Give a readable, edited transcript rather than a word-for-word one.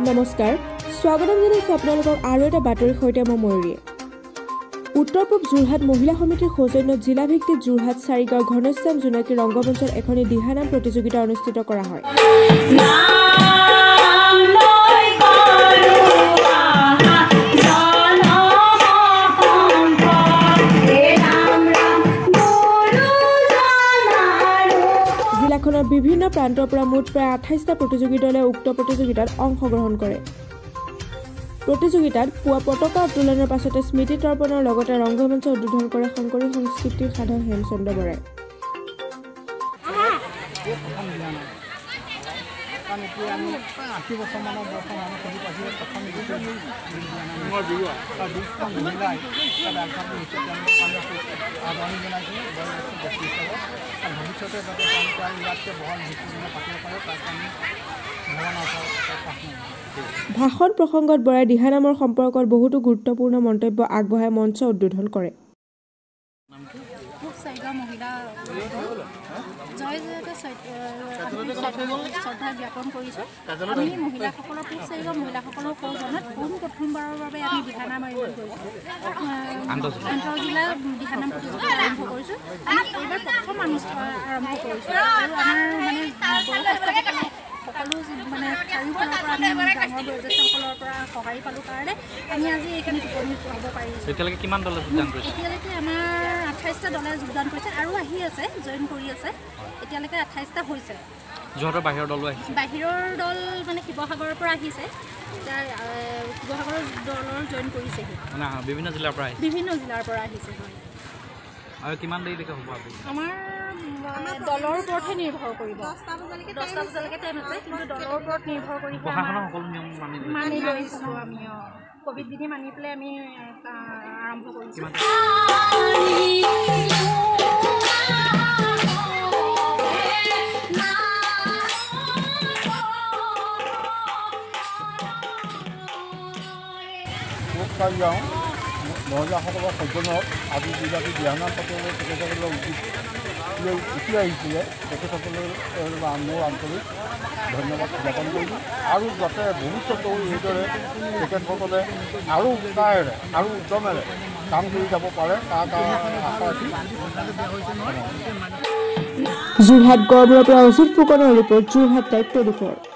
নমস্কাৰ স্বাগতম জনাইছো আপোনালোকক আৰু এটা বাতৰিৰ সৈতে মই ময়ূৰীয়ে উত্তৰ পূব যোৰহাট মহিলা সমিতিৰ সৌজন্যত জিলা ভিত্তিক যোৰহাট চাৰিগাঁও ঘনশ্যাম জোনাকী ৰংগমঞ্চত এখনি দিহানাম প্ৰতিযোগিতা অনুষ্ঠিত কৰা হয় জিলাখনৰ বিভিন্ন প্ৰান্তৰ পৰা মুঠ প্ৰায় 28টা প্ৰতিযোগী দলে উক্ত প্ৰতিযোগিতাত অংশগ্ৰহণ কৰে প্ৰতিযোগিতাত পুৱা পতাকা উত্তোলনৰ পাছতে স্মৃতি তৰ্পণৰ লগতে ৰংগমঞ্চ উদ্বোধন কৰে শংকৰী সংস্কৃতিৰ সাধক হেমচন্দ্ৰ বৰাই ভাষণ প্ৰসংগত বৰাই দিহানামৰ সম্পৰ্কত বহুতো গুৰুত্বপূৰ্ণ মন্তব্য আগবঢ়াই মঞ্চ উদ্বোধন কৰে শ্ৰদ্ধা জ্ঞাপন কৰিছোঁ আমি মহিলাসকলৰ মহিলাসকলৰ সৌজন্যত প্ৰথমবাৰৰ বাবে আমি দিহানাম আয়োজন কৰিছোঁ আন্তঃজিলা দিহানাম প্ৰতিযোগিতা আৰম্ভ কৰিছোঁ আমি এইবাৰ প্ৰথম আৰম্ভ কৰিছোঁ আৰু আমাৰ সকলো চাৰিওফালৰ পৰা আমি ডাঙৰ বয়োজ্যেষ্ঠসকলৰ পৰা সঁহাৰি পালোঁ কাৰণে আমি আজি এইখিনিত উপনীত হ'ব পাৰিছোঁ এতিয়ালৈকে কিমান দলে যোগদান কৰিছে এতিয়ালৈকে আমাৰ 28টা দলে যোগদান কৰিছে আৰু আহি আছে জইন কৰি আছে এতিয়ালৈকে 28টা হৈছে যোৰহাটৰ বাহিৰৰ দলো আহিছে বাহিৰৰ দল মানে শিৱসাগৰৰ পৰা আহিছে শিৱসাগৰৰ দলৰ জইন কৰিছেহি মানে বিভিন্ন জিলাৰ পৰা আহিছে আৰু কিমান দেৰিলৈকে হ'ব আমাৰ দলৰ ওপৰতহে নিৰ্ভৰ কৰিব 10টা বজালৈকে টাইম আছে কিন্তু দলৰ ওপৰত নিৰ্ভৰ কৰি প্ৰশাসনৰ সকলো নিয়ম মানি লৈছোঁ আমি কোভিড বিধি মানি পেলাই আমি আৰম্ভ কৰিছোঁ মহিলাসকলৰ সৌজন্যত আজি যিগৰাকী দিহানাম পাতিবলৈ তেখেতসকলে উঠি আহিছিলে তেখেতসকলৰ মোৰ আন্তৰিক ধন্যবাদ জ্ঞাপন কৰিছোঁ আৰু যাতে ভৱিষ্যতেও এইদৰে তেখেতসকলে আৰু উৎসাহেৰে আৰু উদ্যমেৰে কাম কৰি যাব পাৰে তাৰ কাৰণে আশা ৰাখি যোৰহাট গড়মূৰৰ পৰা অজিত ফুকনৰ ৰিপৰ্ট যোৰহাট টাইপ 24